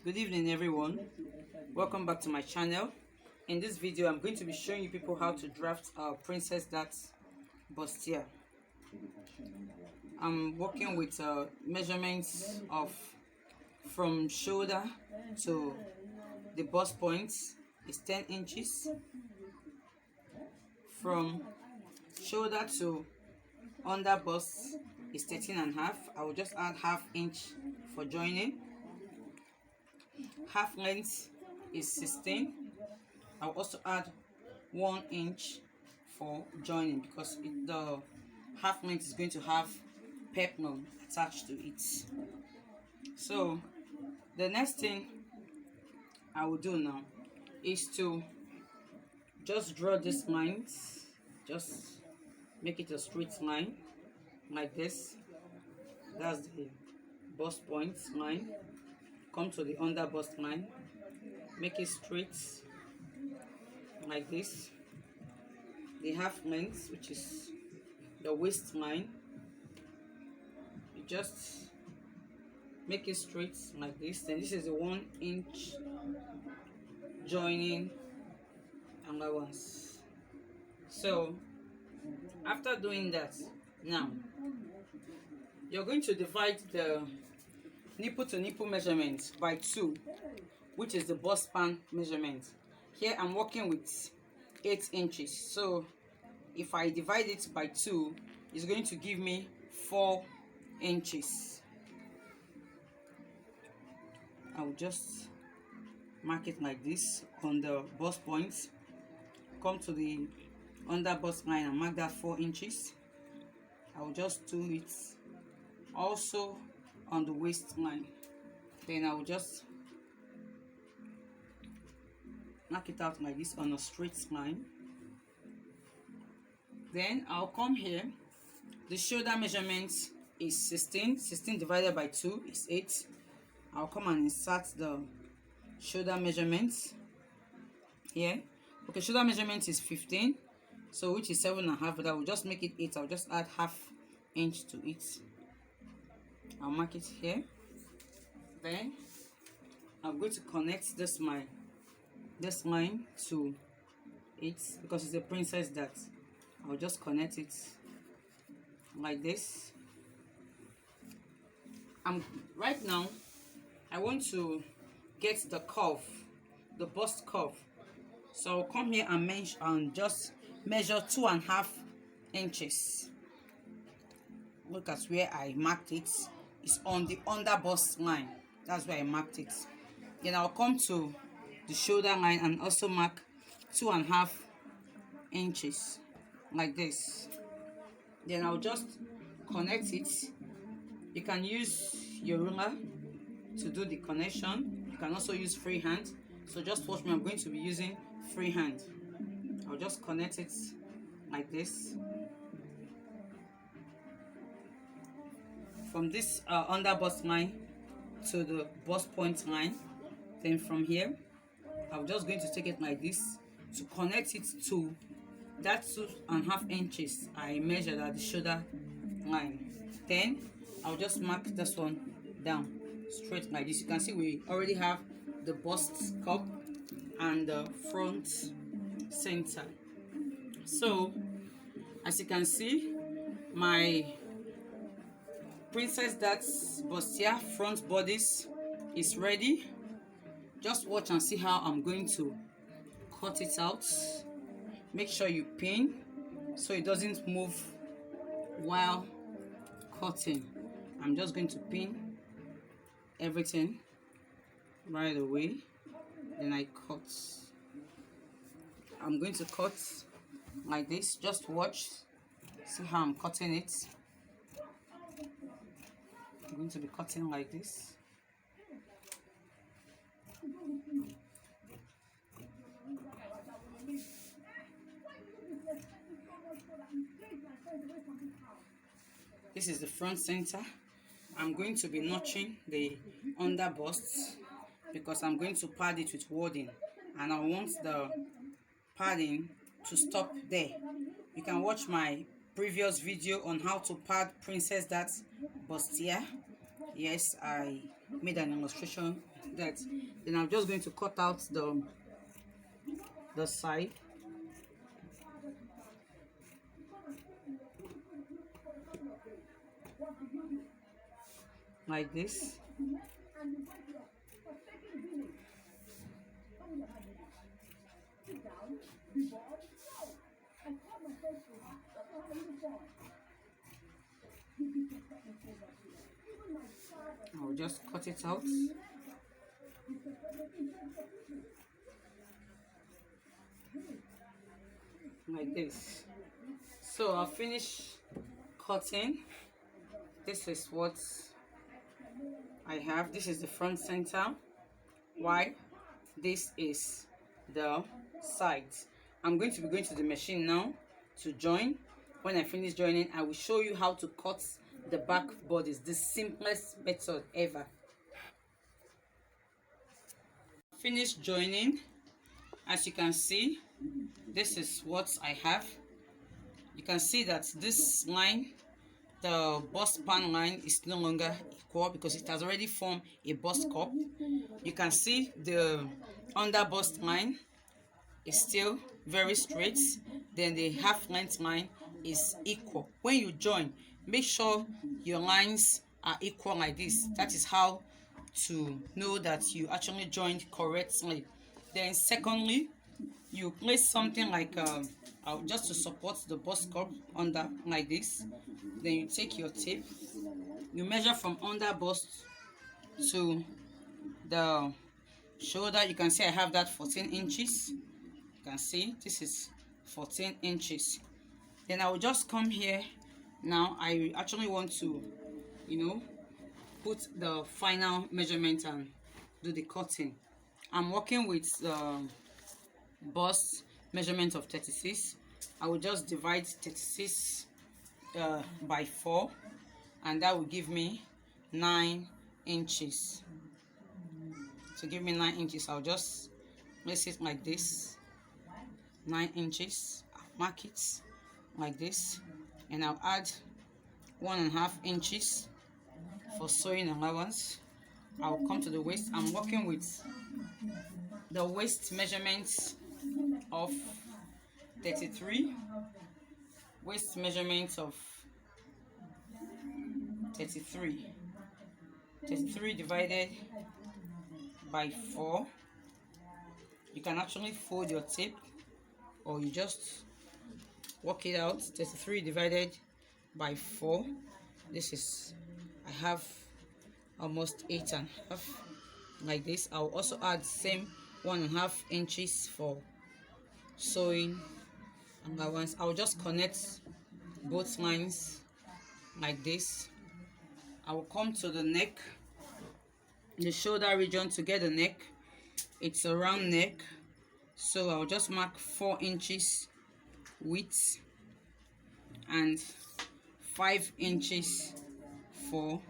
Good evening everyone, welcome back to my channel. In this video I'm going to be showing you people how to draft our princess darts bustier. I'm working with measurements of from shoulder to the bust point is 10 inches, from shoulder to under bust is 13.5. I will just add half inch for joining. Half length is 16. I'll also add 1 inch for joining because the half length is going to have peplum attached to it. So the next thing I will do now is to just draw this lines, just make it a straight line like this. That's the bust point line. Come to the under bust line, make it straight like this. The half length, which is the waist line, you just make it straight like this. Then this is the 1 inch joining allowance. So after doing that, now you're going to divide the nipple to nipple measurement by 2, which is the bust span measurement. Here I'm working with 8 inches, so if I divide it by 2, it's going to give me 4 inches. I will just mark it like this on the bust point, come to the under bust line and mark that 4 inches. I will just do it also on the waistline. Then I will just mark it out like this on a straight line. Then I'll come here. The shoulder measurement is 16 divided by 2 is 8. I'll come and insert the shoulder measurement here. Okay, shoulder measurement is 15, so which is 7.5, but I will just make it 8. I'll just add half inch to it. I'll mark it here. Then I'm going to connect this line to it because it's a princess dart. I'll just connect it like this. Right now I want to get the curve, the bust curve. So I'll come here and just measure 2.5 inches. Look at where I marked it. It's on the under bust line. That's where I marked it. Then I'll come to the shoulder line and also mark 2.5 inches like this. Then I'll just connect it. You can use your ruler to do the connection. You can also use free hand. So just watch me. I'm going to be using free hand. I'll just connect it like this. From this under bust line to the bust point line. Then from here I'm just going to take it like this to connect it to that 2.5 inches I measured at the shoulder line. Then I'll just mark this one down straight like this. You can see we already have the bust cup and the front center. So as you can see, my princess darts bustier front bodice is ready. Just watch and see how I'm going to cut it out. Make sure you pin so it doesn't move while cutting. I'm just going to pin everything right away. Then I cut. I'm going to cut like this. Just watch, see how I'm cutting it. I'm going to be cutting like this. This is the front center. I'm going to be notching the under busts because I'm going to pad it with wadding, and I want the padding to stop there. You can watch my previous video on how to pad princess darts bustier Yes, I made an illustration that. Then I'm just going to cut out the side. Like this. I'll just cut it out. Like this. So I'll finish cutting. This is what I have. This is the front center. Why? This is the sides. I'm going to be going to the machine now to join. When I finish joining, I will show you how to cut the back bodies, the simplest method ever. Finish joining. As you can see, this is what I have. You can see that this line, the bust pan line, is no longer equal because it has already formed a bust cup. You can see the under bust line is still very straight. Then the half length line is equal. When you join, make sure your lines are equal like this. That is how to know that you actually joined correctly. Then secondly, you place something like just to support the bust cup under like this. Then you take your tape, you measure from under bust to the shoulder. You can see I have that 14 inches. You can see this is 14 inches. Then I will just come here. Now I actually want to, put the final measurement and do the cutting. I'm working with bust measurement of 36. I will just divide 36 by 4, and that will give me 9 inches. To give me 9 inches, I'll just place it like this. 9 inches. I'll mark it like this, and I'll add 1.5 inches for sewing allowance. I'll come to the waist. I'm working with the waist measurements of 33, waist measurements of 33 divided by 4. You can actually fold your tape, or you just work it out. 33 divided by 4. This is, I have almost 8.5 like this. I'll also add same 1.5 inches for sewing allowance. I'll just connect both lines like this. I will come to the neck, the shoulder region. To get the neck, it's a round neck, so I'll just mark 4 inches width and 5 inches for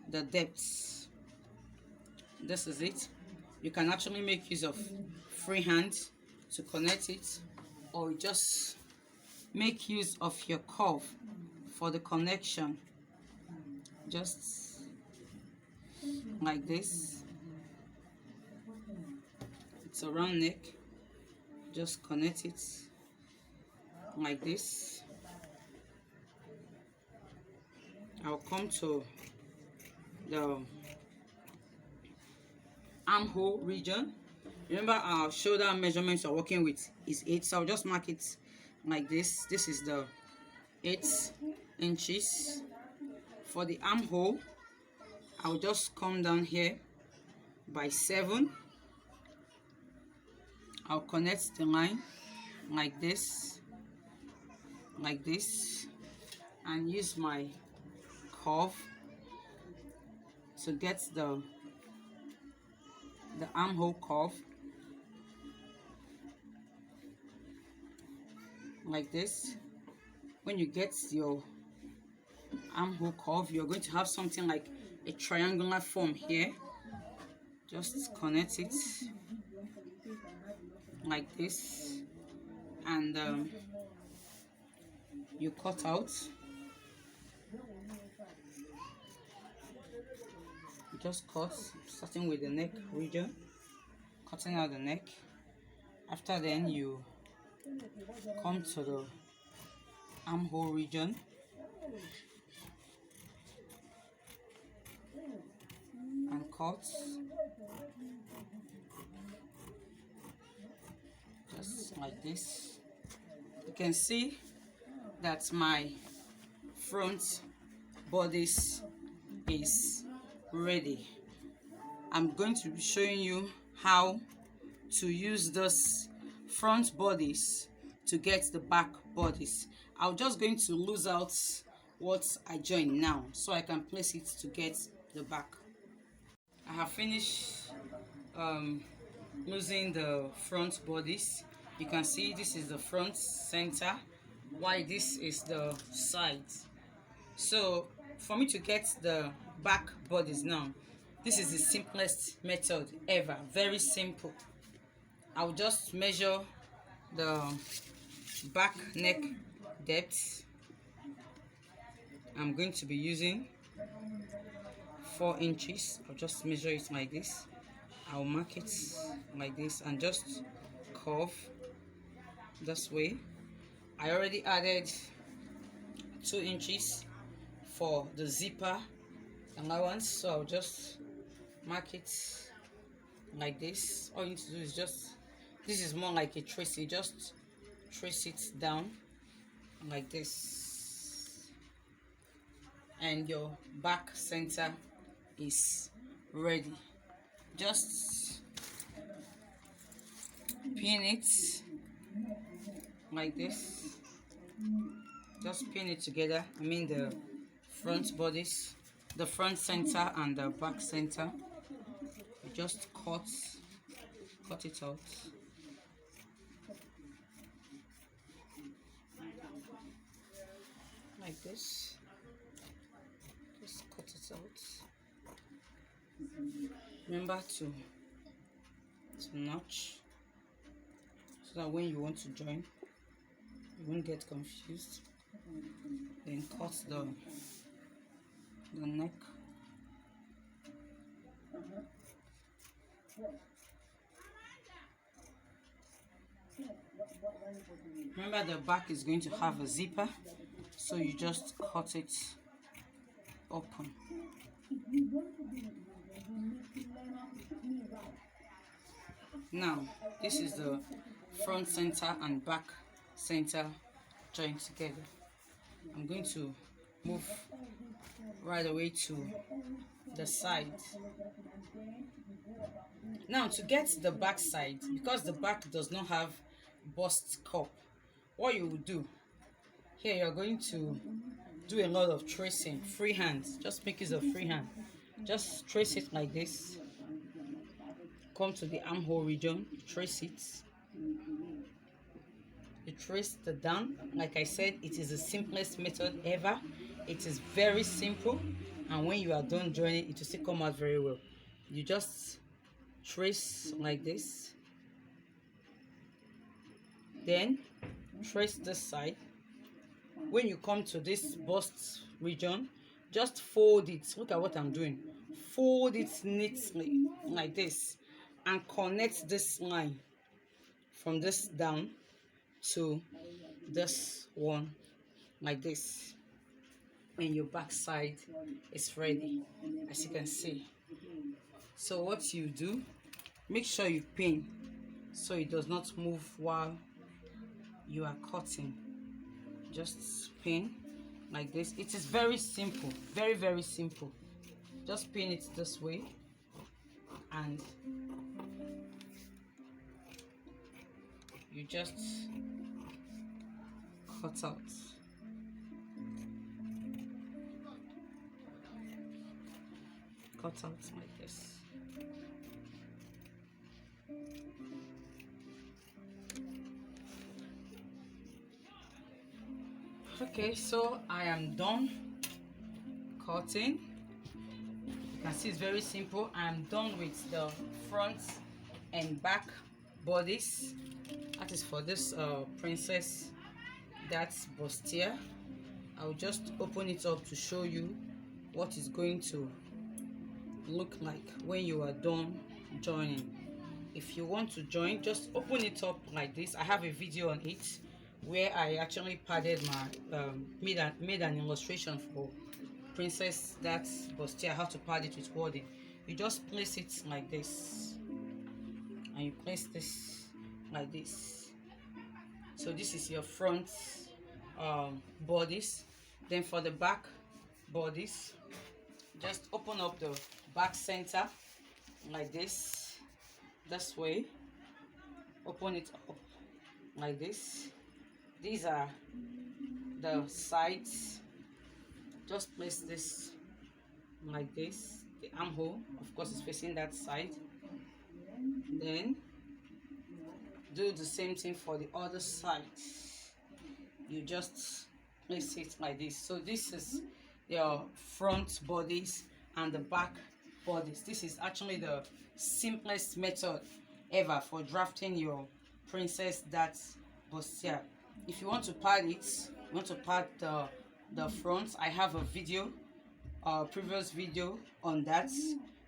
the depth. This is it. You can actually make use of freehand to connect it, or just make use of your curve for the connection, just like this. It's a round neck, just connect it like this. I'll come to the armhole region. Remember, our shoulder measurements we're working with is 8, so I'll just mark it like this. This is the 8 inches. For the armhole, I'll just come down here by 7. I'll connect the line like this, and use my curve to get the armhole curve like this. When you get your armhole curve, you're going to have something like a triangular form here. Just connect it like this, and you cut out just cut, starting with the neck region, cutting out the neck. After then, you come to the armhole region, and cut just like this. You can see that my front bodice is ready. I'm going to be showing you how to use this front bodice to get the back bodice. I'm just going to lose out what I joined now so I can place it to get the back. I have finished losing the front bodice. You can see this is the front center, while this is the side. So for me to get the back bodies now, this is the simplest method ever. Very simple. I'll just measure the back neck depth. I'm going to be using 4 inches. I'll just measure it like this. I'll mark it like this and just curve this way. I already added 2 inches for the zipper allowance, so I'll just mark it like this. All you need to do is just, this is more like a trace, you just trace it down like this, and your back center is ready. Just pin it like this, just pin it together. I mean the front bodies, the front center and the back center. You just cut it out like this. Just cut it out. Remember to notch so that when you want to join, you won't get confused. Then cut the neck. Remember the back is going to have a zipper, so you just cut it open. Now this is the front center and back center joined together. I'm going to move right away to the side. Now to get the back side, because the back does not have bust cup, what you will do here, you're going to do a lot of tracing, freehand. Just make use of freehand. Just trace it like this. Come to the armhole region, trace it. You trace the down. Like I said, it is the simplest method ever. It is very simple, and when you are done joining, it will still come out very well. You just trace like this, then trace this side. When you come to this bust region, just fold it. Look at what I'm doing. Fold it neatly like this and connect this line from this down to this one like this, and your back side is ready, as you can see. So what you do, make sure you pin so it does not move while you are cutting. Just pin like this. It is very simple, very, very simple. Just pin it this way and you just cut out. Cut out like this. Okay, so I am done cutting. You can see it's very simple. I'm done with the front and back bodies. That is for this princess, that's burstier. I'll just open it up to show you what is going to look like when you are done joining. If you want to join, just open it up like this. I have a video on it where I actually padded my made an illustration for princess that's bustier, how to pad it with wording. You just place it like this, and you place this like this. So this is your front bodice. Then for the back bodice, just open up the back center like this way. Open it up like this. These are the sides. Just place this like this. The armhole, of course, is facing that side. Then do the same thing for the other side. You just place it like this. So this is your front bodies and the back bodies. This is actually the simplest method ever for drafting your princess that's bustier. If you want to pad it, you want to pad the front, I have a video, previous video on that.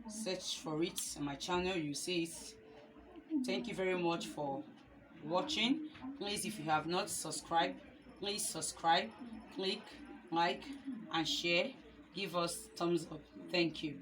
Search for it on my channel, you see it. Thank you very much for watching. Please, if you have not subscribed, please subscribe, click like and share. Give us thumbs up. Thank you.